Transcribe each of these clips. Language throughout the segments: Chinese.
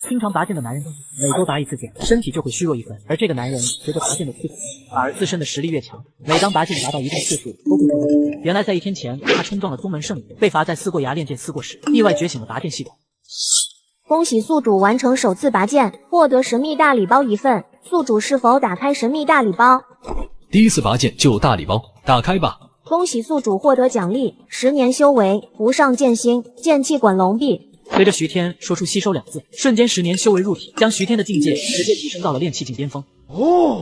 经常拔剑的男人都是每多拔一次剑，身体就会虚弱一分，而这个男人随着拔剑的次数，反而自身的实力越强。每当拔剑达到一定次数，都会恢复。原来在1天前，他冲撞了宗门圣女，被罚在思过崖练剑思过时，意外觉醒了拔剑系统。恭喜宿主完成首次拔剑，获得神秘大礼包1份。宿主是否打开神秘大礼包？第一次拔剑就有大礼包，打开吧！恭喜宿主获得奖励：10年修为，无上剑心，剑气滚龙臂。随着徐天说出吸收2字，瞬间10年修为入体，将徐天的境界直接提升到了炼气境巅峰。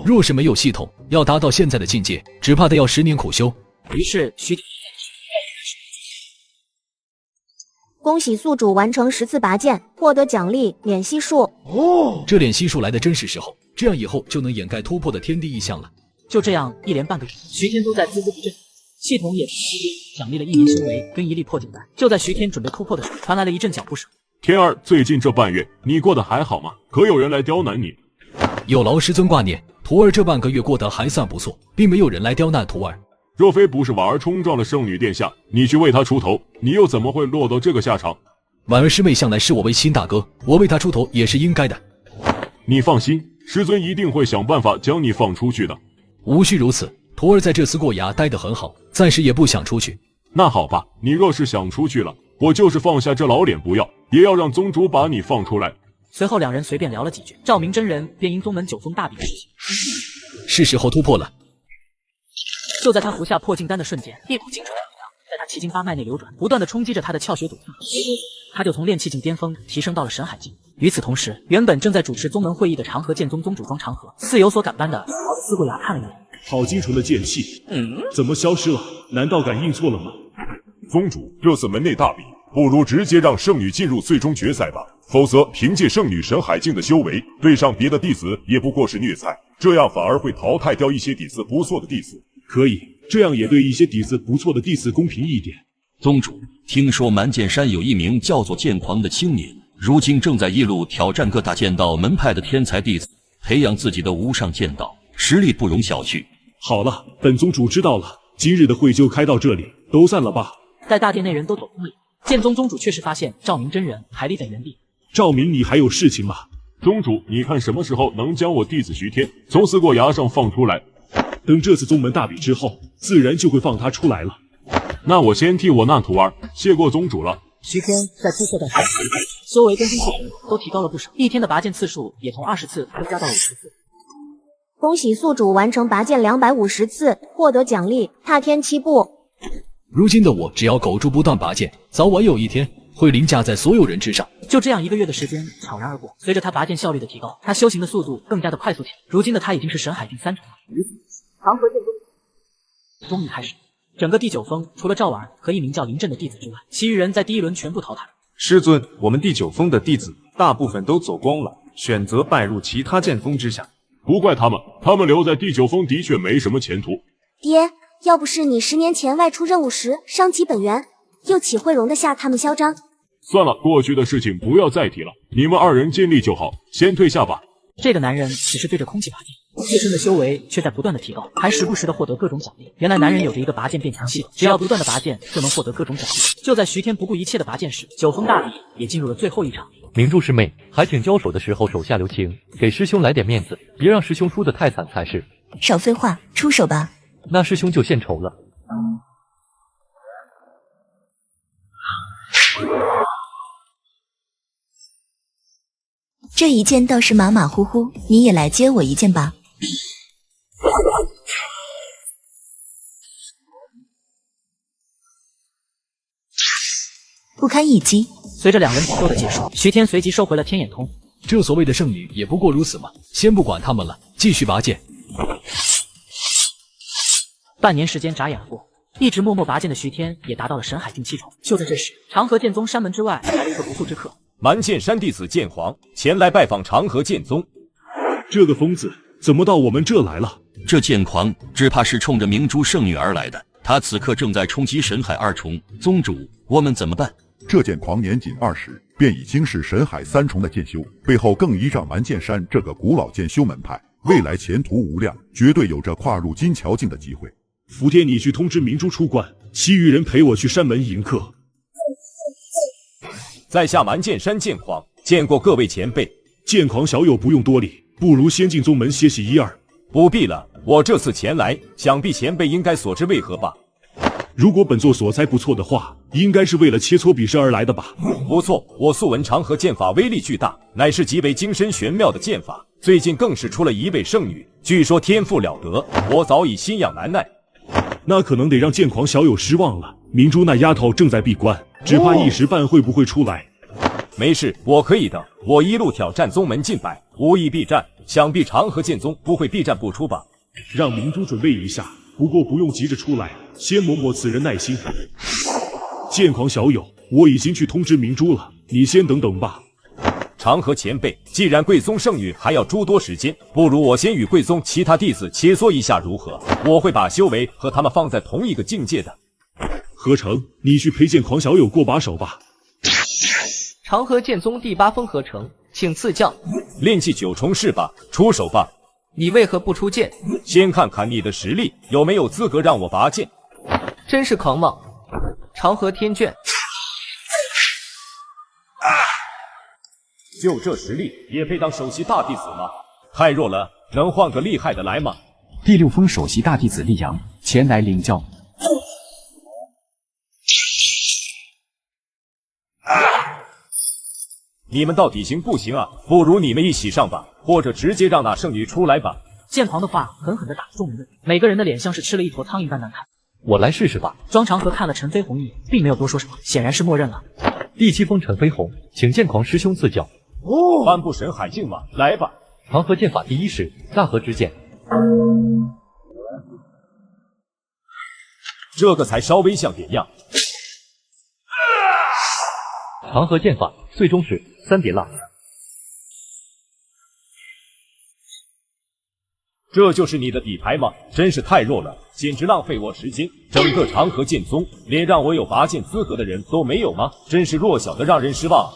若是没有系统，要达到现在的境界，只怕得要10年苦修。于是徐天。恭喜宿主完成10次拔剑，获得奖励免息数。这脸息数来的真是时候，这样以后就能掩盖突破的天地异象了。就这样1连半个月，徐天都在孜孜不振，系统也奖励了1年修为跟1粒破境丹。就在徐天准备突破的时候，传来了一阵脚步声。天儿，最近这半月你过得还好吗？可有人来刁难你？有劳师尊挂念，徒儿这半个月过得还算不错，并没有人来刁难徒儿。若非不是婉儿冲撞了圣女殿下，你去为她出头，你又怎么会落到这个下场？婉儿师妹向来视我为亲大哥，我为她出头也是应该的。你放心，师尊一定会想办法将你放出去的。无需如此，徒儿在这思过崖待得很好，暂时也不想出去。那好吧，你若是想出去了，我就是放下这老脸不要，也要让宗主把你放出来。随后两人随便聊了几句，赵明真人便因宗门9封大比的事情，是时候突破了。就在他服下破境丹的瞬间，一股精纯的能量在他奇经八脉内流转，不断的冲击着他的窍穴堵塞，他就从炼气境巅峰提升到了神海境。与此同时，原本正在主持宗门会议的长河剑宗宗主庄长河似有所感般的朝着思过崖看了一眼。好精纯的剑气，怎么消失了？难道感应错了吗？宗主，这次门内大比，不如直接让圣女进入最终决赛吧。否则，凭借圣女神海境的修为，对上别的弟子也不过是虐菜，这样反而会淘汰掉一些底子不错的弟子。可以，这样也对一些底子不错的弟子公平一点。宗主，听说蛮剑山有一名叫做剑狂的青年，如今正在一路挑战各大剑道门派的天才弟子，培养自己的无上剑道，实力不容小觑。好了，本宗主知道了，今日的会就开到这里，都散了吧。在大殿内人都走空了，剑宗宗主却是发现赵明真人还立在原地。赵明，你还有事情吗？宗主，你看什么时候能将我弟子徐天从思过崖上放出来？等这次宗门大比之后，自然就会放他出来了。那我先替我那徒儿谢过宗主了。徐天在突破到神海境，修为跟精气神都提高了不少，1天的拔剑次数也从20次增加到了50次。恭喜宿主完成拔剑250次，获得奖励踏天7步。如今的我只要苟住不断拔剑，早晚有一天会凌驾在所有人之上。就这样1个月的时间悄然而过，随着他拔剑效率的提高，他修行的速度更加的快速起来。如今的他已经是神海境3重了。于此，长河剑宗终于开始，整个第9峰除了赵婉和一名叫林震的弟子之外，其余人在第1轮全部淘汰。师尊，我们第9峰的弟子大部分都走光了，选择拜入其他剑锋之下。不怪他们，他们留在第9峰的确没什么前途。爹，要不是你10年前外出任务时伤及本源，又岂会容得下他们嚣张？算了，过去的事情不要再提了，你们2人尽力就好，先退下吧。这个男人只是对着空气拔剑，自身的修为却在不断的提高，还时不时的获得各种奖励。原来男人有着一个拔剑变强系统，只要不断的拔剑就能获得各种奖励。就在徐天不顾一切的拔剑时，9峰大比也进入了最后一场。明珠师妹，还请交手的时候手下留情，给师兄来点面子，别让师兄输得太惨才是。少废话，出手吧。那师兄就献丑了。这一剑倒是马马虎虎，你也来接我一剑吧。不堪一击。随着2人搏斗的结束，徐天随即收回了天眼通。这所谓的圣女也不过如此嘛，先不管他们了，继续拔剑。半年时间眨眼而过，一直默默拔剑的徐天也达到了神海境7重。就在这时，长河剑宗山门之外来了一个不速之客。蛮剑山弟子剑皇前来拜访长河剑宗。这个疯子怎么到我们这来了？这剑狂只怕是冲着明珠圣女而来的，他此刻正在冲击神海2重。宗主，我们怎么办？这剑狂年仅20，便已经是神海3重的剑修，背后更依仗蛮剑山这个古老剑修门派，未来前途无量，绝对有着跨入金桥境的机会。福天，你去通知明珠出关，其余人陪我去山门迎客。在下蛮剑山剑狂，见过各位前辈。剑狂小友不用多礼，不如先进宗门歇息一二。不必了，我这次前来，想必前辈应该所知为何吧？如果本座所猜不错的话，应该是为了切磋比试而来的吧？不错，我素闻长河剑法威力巨大，乃是极为精深玄妙的剑法。最近更是出了一位圣女，据说天赋了得，我早已心痒难耐。那可能得让剑狂小友失望了。明珠那丫头正在闭关，只怕一时半会不会出来。没事，我可以的。我一路挑战宗门近百，无意避战，想必长河剑宗不会避战不出吧？让明珠准备一下，不过不用急着出来，先磨磨此人耐心。剑狂小友，我已经去通知明珠了，你先等等吧。长河前辈，既然贵宗圣女还要诸多时间，不如我先与贵宗其他弟子切磋一下如何？我会把修为和他们放在同一个境界的。何成，你去陪剑狂小友过把手吧。长河剑宗第8峰何成，请赐教。练气9重是吧？出手吧。你为何不出剑？先看看你的实力有没有资格让我拔剑。真是狂妄！长河天卷。就这实力也配当首席大弟子吗？太弱了，能换个厉害的来吗？第6峰首席大弟子溧阳前来领教。你们到底行不行啊？不如你们一起上吧，或者直接让那圣女出来吧。剑狂的话狠狠地打中众人，每个人的脸像是吃了一坨苍蝇般难看。我来试试吧。庄长河看了陈飞鸿一眼，并没有多说什么，显然是默认了。第7峰陈飞鸿，请剑狂师兄赐教。颁布神海境吗？来吧。长河剑法第1式大河之剑。这个才稍微像点样。长河剑法最终式3叠浪。这就是你的底牌吗？真是太弱了，简直浪费我时间。整个长河剑宗连让我有拔剑资格的人都没有吗？真是弱小的让人失望。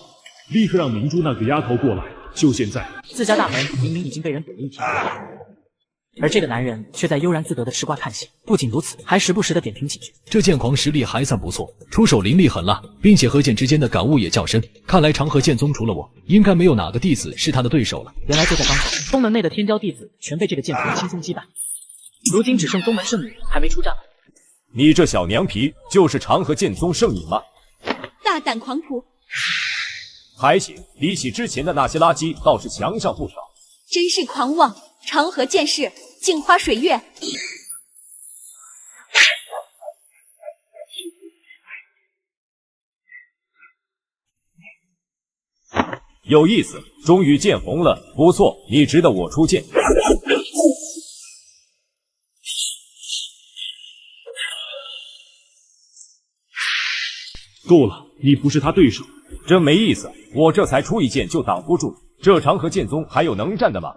立刻让明珠那个丫头过来，就现在。自家大门明明已经被人怼了一天，而这个男人却在悠然自得的吃瓜看戏。不仅如此，还时不时的点评几句。这剑狂实力还算不错，出手凌厉狠辣，并且和剑之间的感悟也较深。看来长河剑宗除了我，应该没有哪个弟子是他的对手了。原来就在刚才，宗门内的天骄弟子全被这个剑狂轻松击败，如今只剩宗门圣女还没出战。你这小娘皮就是长河剑宗圣女吗？大胆狂徒！还行，比起之前的那些垃圾倒是强上不少。真是狂妄！长河剑士，镜花水月。有意思，终于见红了，不错，你值得我出剑。够了，你不是他对手。真没意思，我这才出一剑就挡不住，这长河剑宗还有能战的吗？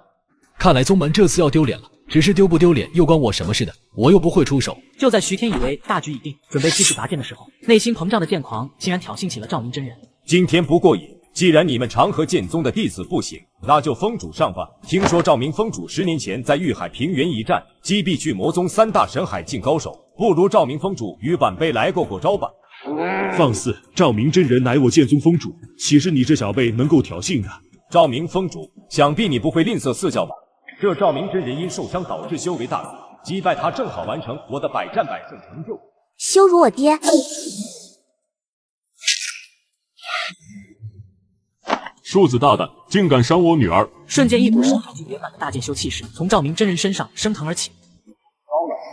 看来宗门这次要丢脸了，只是丢不丢脸又关我什么事的，我又不会出手。就在徐天以为大局已定，准备继续拔剑的时候，内心膨胀的剑狂竟然挑衅起了赵明真人。今天不过瘾，既然你们长河剑宗的弟子不行，那就封主上吧。听说赵明封主10年前在玉海平原一战击毙巨魔宗3大神海境高手，不如赵明封主与晚辈来过招吧。放肆！赵明真人乃我剑宗封主，岂是你这小辈能够挑衅的？赵明封主，想必你不会吝啬赐教吧？这赵明真人因受伤导致修为大损，击败他正好完成我的百战百胜成就。羞辱我爹！庶子大胆，竟敢伤我女儿！瞬间一股神海境圆满的大剑修气势从赵明真人身上升腾而起。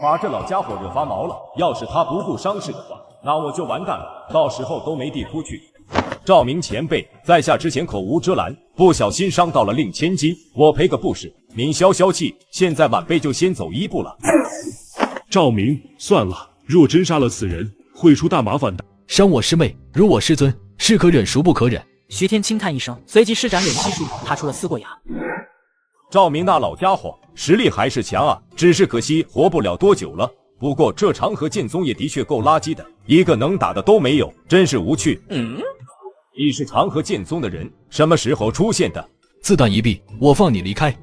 把这老家伙惹发毛了，要是他不顾伤势的话，那我就完蛋了，到时候都没地哭去。赵明前辈在下之前口无遮拦，不小心伤到了令千金，我赔个不是，您消消气。现在晚辈就先走一步了。赵明，算了，若真杀了此人，会出大麻烦的。伤我师妹，辱我师尊，是可忍孰不可忍。徐天轻叹一声，随即施展忍气术，踏出了思过崖。赵明那老家伙实力还是强啊，只是可惜活不了多久了。不过这长河剑宗也的确够垃圾的，一个能打的都没有，真是无趣。你是长河剑宗的人，什么时候出现的？自弹一臂，我放你离开。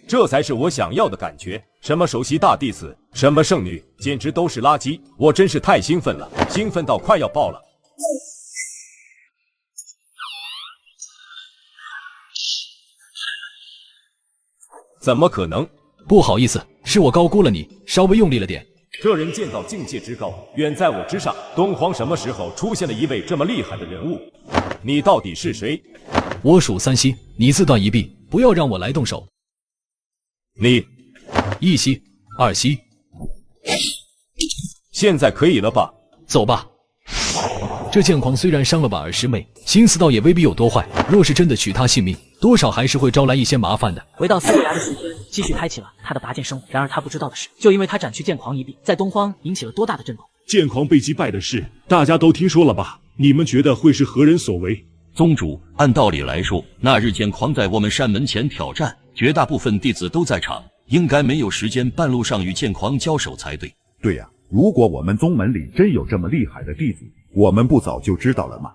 这才是我想要的感觉。什么首席大弟子，什么圣女，简直都是垃圾。我真是太兴奋了，兴奋到快要爆了。怎么可能？不好意思，是我高估了你，稍微用力了点。这人剑道境界之高，远在我之上。东荒什么时候出现了一位这么厉害的人物？你到底是谁？我数3息，你自断一臂，不要让我来动手。你1息、2息，现在可以了吧？走吧。这剑狂虽然伤了婉儿师妹，心思倒也未必有多坏。若是真的取他性命，多少还是会招来一些麻烦的。回到四月崖的徐天，继续开启了他的拔剑生活。然而他不知道的是，就因为他斩去剑狂一臂，在东荒引起了多大的震动。剑狂被击败的事，大家都听说了吧？你们觉得会是何人所为？宗主，按道理来说，那日剑狂在我们山门前挑战，绝大部分弟子都在场，应该没有时间半路上与剑狂交手才对。对呀，如果我们宗门里真有这么厉害的弟子，我们不早就知道了吗？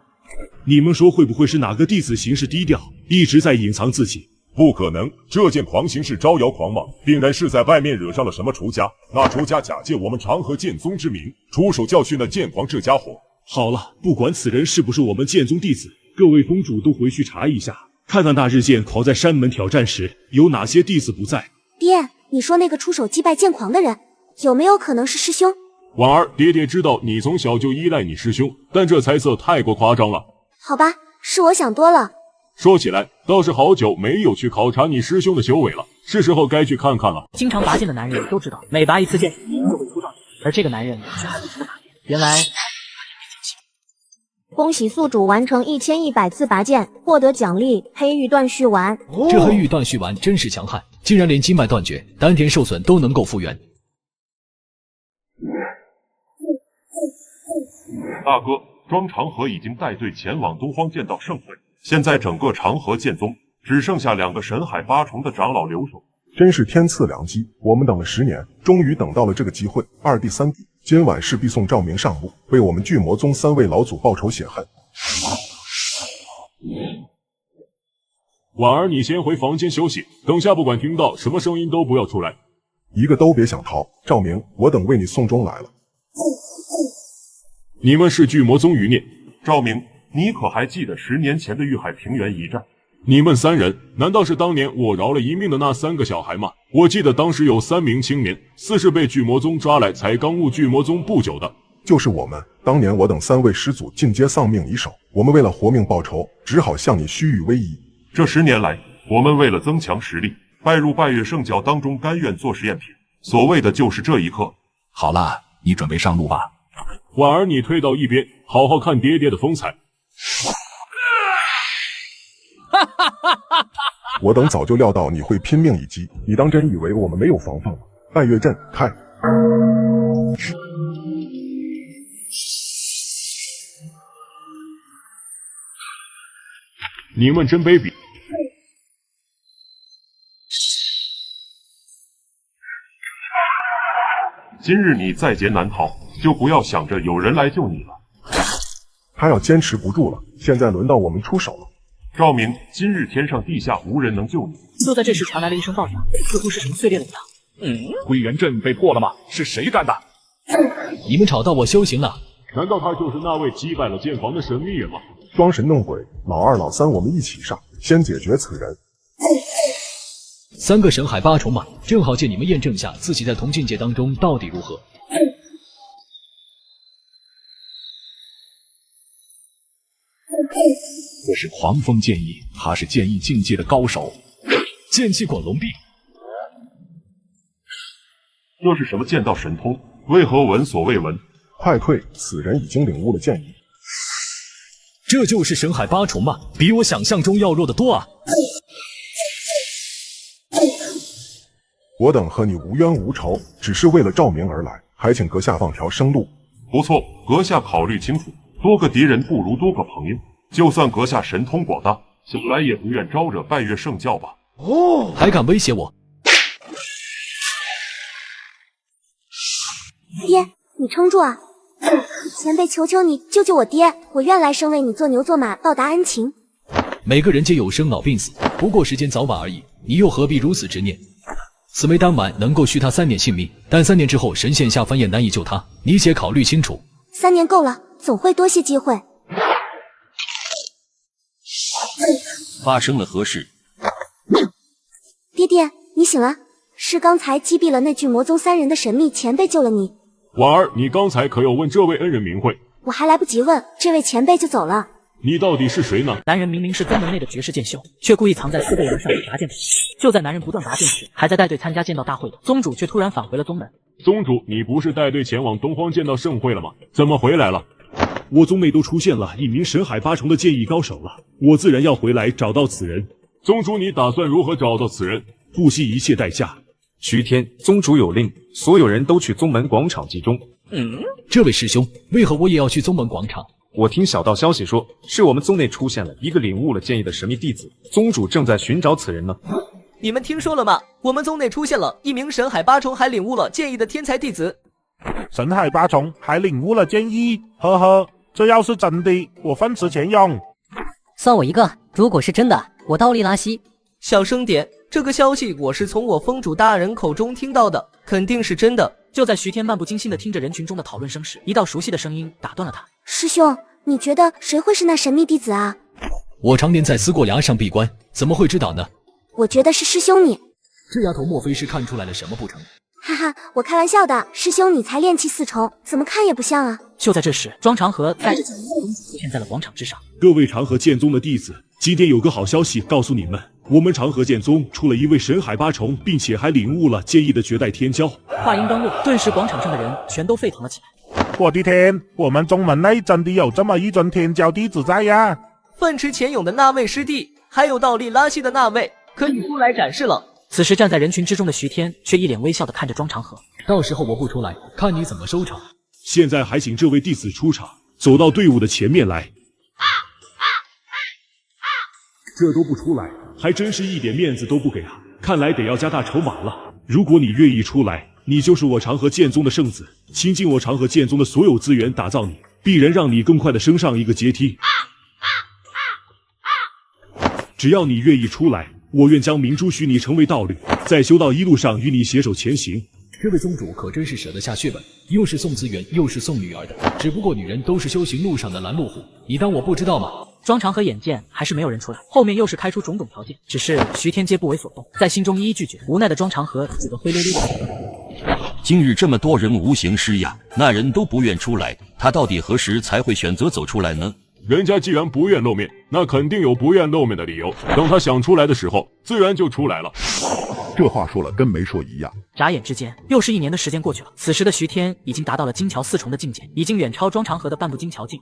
你们说会不会是哪个弟子行事低调，一直在隐藏自己？不可能，这剑狂行事招摇狂妄，定然是在外面惹上了什么仇家。那仇家假借我们长河剑宗之名，出手教训了剑狂这家伙。好了，不管此人是不是我们剑宗弟子，各位宗主都回去查一下，看看那日剑狂在山门挑战时有哪些弟子不在。爹，你说那个出手击败剑狂的人，有没有可能是师兄？婉儿，爹爹知道你从小就依赖你师兄，但这猜测太过夸张了。好吧，是我想多了。说起来，倒是好久没有去考察你师兄的修为了，是时候该去看看了。经常拔剑的男人都知道，每拔一次剑就会出状元，而这个男人却还不知道拔剑。原来恭喜宿主完成1100次拔剑，获得奖励黑玉断续丸。这黑玉断续丸真是强悍，竟然连经脉断绝、丹田受损都能够复原。大哥，庄长河已经带队前往东荒剑道盛会，现在整个长河剑宗只剩下2个神海8重的长老留守，真是天赐良机。我们等了10年，终于等到了这个机会。2弟3弟，今晚势必送赵明上路，为我们巨魔宗3位老祖报仇雪恨。婉儿，你先回房间休息，等下不管听到什么声音都不要出来，一个都别想逃。赵明，我等为你送终来了。你们是巨魔宗余孽。赵明，你可还记得10年前的玉海平原一战？你们3人难道是当年我饶了一命的那3个小孩吗？我记得当时有3名青年，4是被巨魔宗抓来才刚入巨魔宗不久的。就是我们，当年我等3位师祖尽皆丧命以手，我们为了活命报仇，只好向你虚与委蛇。这10年来，我们为了增强实力，拜入拜月圣教当中，甘愿做实验品。所谓的就是这一刻。好了，你准备上路吧。婉儿，你退到一边，好好看爹爹的风采。我等早就料到你会拼命一击，你当真以为我们没有防范吗？半月阵开！你们真卑鄙！今日你在劫难逃，就不要想着有人来救你了。他要坚持不住了，现在轮到我们出手了。赵明，今日天上地下无人能救你。就在这时，传来了一声爆响，似乎是什么碎裂的一样。归元阵被破了吗？是谁干的？你们吵到我修行了。难道他就是那位击败了剑皇的神秘人吗？装神弄鬼，老2、老3，我们一起上，先解决此人。3个神海8重嘛，正好借你们验证下自己在同境界当中到底如何。这是狂风剑意，他是剑意境界的高手。剑气滚龙臂，这是什么剑道神通？为何闻所未闻？快退！此人已经领悟了剑意。这就是神海8重嘛，比我想象中要弱得多啊！我等和你无冤无仇，只是为了赵明而来，还请阁下放条生路。不错，阁下考虑清楚，多个敌人不如多个朋友。就算阁下神通广大，想来也不愿招惹拜月圣教吧？还敢威胁我？爹，你撑住啊！前辈，求求你救救我爹，我愿来生为你做牛做马，报答恩情。每个人皆有生老病死，不过时间早晚而已，你又何必如此执念？此枚丹丸能够续他3年性命，但3年之后神仙下凡也难以救他，你且考虑清楚。3年够了，总会多些机会。发生了何事？爹爹，你醒了，是刚才击毙了那巨魔宗3人的神秘前辈救了你。婉儿，你刚才可有问这位恩人名讳？我还来不及问，这位前辈就走了。你到底是谁呢？男人明明是宗门内的绝世剑秀，却故意藏在四个人上拔剑。就在男人不断拔剑时，还在带队参加剑道大会的宗主却突然返回了宗门。宗主，你不是带队前往东荒剑道盛会了吗？怎么回来了？我宗内都出现了一名神海8重的剑艺高手了，我自然要回来找到此人。宗主，你打算如何找到此人？不惜一切代价。徐天，宗主有令，所有人都去宗门广场集中。这位师兄，为何我也要去宗门广场？我听小道消息说，是我们宗内出现了一个领悟了剑意的神秘弟子，宗主正在寻找此人呢。你们听说了吗？我们宗内出现了一名神海8重还领悟了剑意的天才弟子。神海8重还领悟了剑意，呵呵，这要是真的，我奋驰前勇。算我一个，如果是真的，我倒立拉稀。小声点，这个消息我是从我封主大人口中听到的，肯定是真的。就在徐天漫不经心地听着人群中的讨论声时，一道熟悉的声音打断了他。师兄，你觉得谁会是那神秘弟子啊？我常年在思过崖上闭关，怎么会知道呢？我觉得是师兄你。这丫头莫非是看出来了什么不成？哈哈，我开玩笑的，师兄你才炼气4重，怎么看也不像啊。就在这时，庄长河带着几名公子出现在了广场之上。各位长河剑宗的弟子，今天有个好消息告诉你们，我们长河剑宗出了一位神海8重，并且还领悟了剑意的绝代天骄。话音刚落，顿时广场上的人全都沸腾了起来。我的天，我们宗门内真的有这么一尊天骄弟子在呀！奋驰前勇的那位师弟，还有倒立拉稀的那位，可以出来展示了。此时站在人群之中的徐天却一脸微笑地看着庄长河。到时候我不出来，看你怎么收场。现在还请这位弟子出场，走到队伍的前面来。这都不出来，还真是一点面子都不给啊！看来得要加大筹码了。如果你愿意出来，你就是我长河剑宗的圣子，倾尽我长河剑宗的所有资源打造你，必然让你更快的升上一个阶梯。只要你愿意出来，我愿将明珠许你成为道侣，在修道一路上与你携手前行。这位宗主可真是舍得下血本，又是送资源，又是送女儿的。只不过女人都是修行路上的拦路虎，你当我不知道吗？庄长河眼见还是没有人出来，后面又是开出种种条件，只是徐天皆不为所动，在心中一一拒绝。无奈的庄长河只得灰溜溜的走了。今日这么多人无形施压，那人都不愿出来，他到底何时才会选择走出来呢？人家既然不愿露面，那肯定有不愿露面的理由。等他想出来的时候，自然就出来了。这话说了跟没说一样。眨眼之间，又是1年的时间过去了。此时的徐天已经达到了金桥4重的境界，已经远超庄长河的半步金桥境。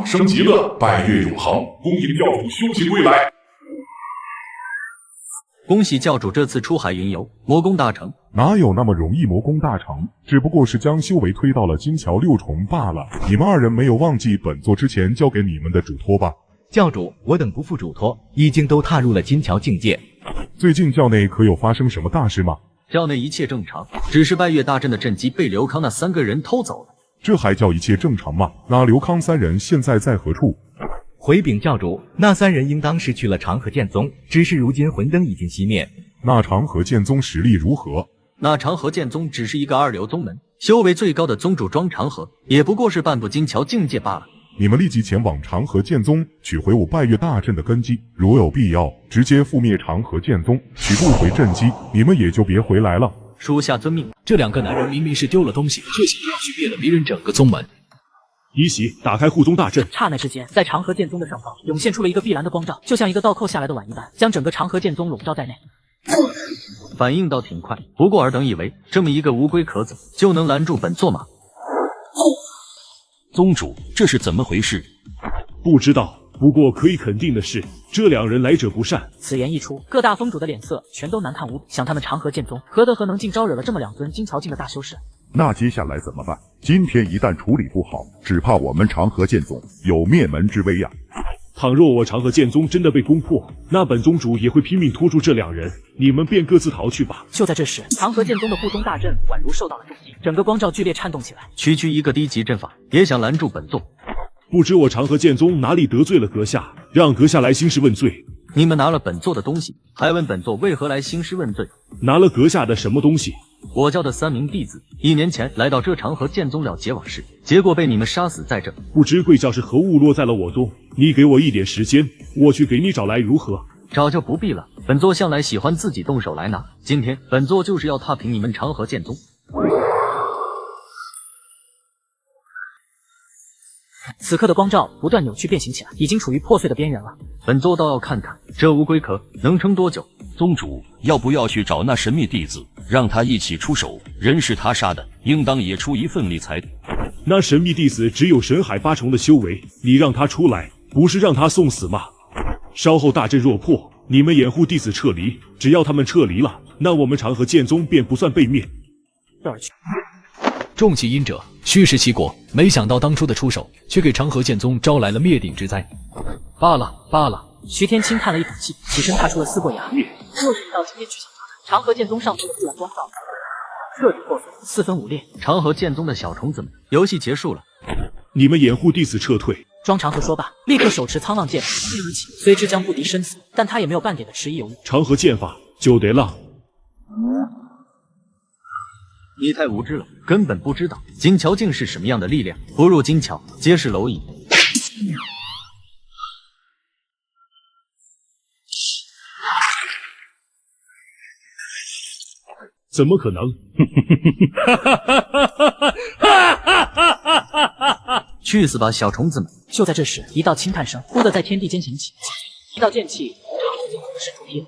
升级了，拜月永恒，恭迎教主修行归来。恭喜教主这次出海云游，魔功大成。哪有那么容易魔功大成？只不过是将修为推到了金桥6重罢了。你们2人没有忘记本座之前交给你们的嘱托吧？教主，我等不负嘱托，已经都踏入了金桥境界。最近教内可有发生什么大事吗？教内一切正常，只是拜月大阵的阵基被刘康那3个人偷走了。这还叫一切正常吗？那刘康3人现在在何处？回禀教主，那3人应当是去了长河剑宗，只是如今魂灯已经熄灭。那长河剑宗实力如何？那长河剑宗只是一个2流宗门，修为最高的宗主庄长河也不过是半步金桥境界罢了。你们立即前往长河剑宗，取回我拜月大阵的根基，如有必要，直接覆灭长河剑宗。取不回阵基，你们也就别回来了。属下遵命。这2个男人明明是丢了东西，却想要去灭了别人整个宗门。一喜，打开护宗大阵。刹那之间，在长河剑宗的上方涌现出了一个碧蓝的光照，就像一个倒扣下来的碗一般，将整个长河剑宗笼罩在内。反应倒挺快，不过尔等以为这么一个无龟壳子就能拦住本座吗？宗主，这是怎么回事？不知道，不过可以肯定的是，这2人来者不善。此言一出，各大宗主的脸色全都难看无比，想他们长河剑宗何德何能，竟招惹了这么2尊金桥境的大修士。那接下来怎么办？今天一旦处理不好，只怕我们长河剑宗有灭门之危呀！倘若我长河剑宗真的被攻破，那本宗主也会拼命拖住这2人，你们便各自逃去吧。就在这时，长河剑宗的护宗大阵宛如受到了重击，整个光照剧烈颤动起来。区区一个低级阵法，也想拦住本座？不知我长河剑宗哪里得罪了阁下，让阁下来兴师问罪。你们拿了本座的东西，还问本座为何来兴师问罪？拿了阁下的什么东西？我教的3名弟子1年前来到这长河剑宗了结往事，结果被你们杀死在这。不知贵教是何物落在了我宗？你给我一点时间，我去给你找来如何？找就不必了，本座向来喜欢自己动手来拿，今天本座就是要踏平你们长河剑宗。此刻的光照不断扭曲变形起来，已经处于破碎的边缘了。本座倒要看看这乌龟壳能撑多久。宗主要不要去找那神秘弟子，让他一起出手？人是他杀的，应当也出一份力才对。那神秘弟子只有神海8重的修为，你让他出来，不是让他送死吗？稍后大阵若破，你们掩护弟子撤离，只要他们撤离了，那我们长河剑宗便不算被灭。重其阴者，虚实其果。没想到当初的出手，却给长河剑宗招来了灭顶之灾。罢了罢了。徐天轻叹了一口气，起身踏出了思过崖。若是一道青天去抢他，长河剑宗上方的自然光照彻底破碎，4分5裂。长河剑宗的小虫子们，游戏结束了。你们掩护弟子撤退。庄长河说罢，立刻手持沧浪剑飞而起，虽知将不敌生死，但他也没有半点的迟疑犹豫。长河剑法就得浪。你太无知了，根本不知道金桥境是什么样的力量。不入金桥，皆是蝼蚁。怎么可能？去死吧，小虫子们！就在这时，一道轻叹声忽地在天地间响起，一道剑气长河剑宗射出天。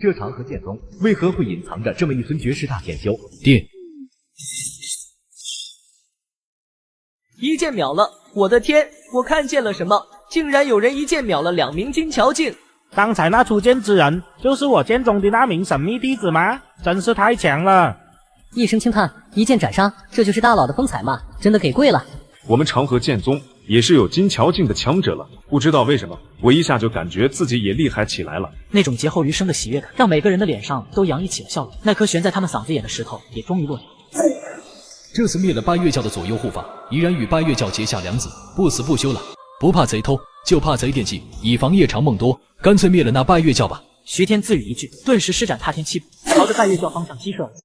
这长河剑宗为何会隐藏着这么一尊绝世大剑修？爹，一剑秒了！我的天，我看见了什么？竟然有人一剑秒了2名金桥境！刚才那出剑之人，就是我剑中的那名神秘弟子吗？真是太强了！一声轻叹，一剑斩杀，这就是大佬的风采嘛！真的给跪了。我们长河剑宗也是有金桥境的强者了，不知道为什么，我一下就感觉自己也厉害起来了。那种劫后余生的喜悦感，让每个人的脸上都洋溢起了笑容。那颗悬在他们嗓子眼的石头，也终于落下。这次灭了拜月教的左右护法，已然与拜月教结下梁子，不死不休了。不怕贼偷，就怕贼惦记，以防夜长梦多。干脆灭了那拜月教吧。徐天自语一句，顿时施展踏天七步，朝着拜月教方向激射而去。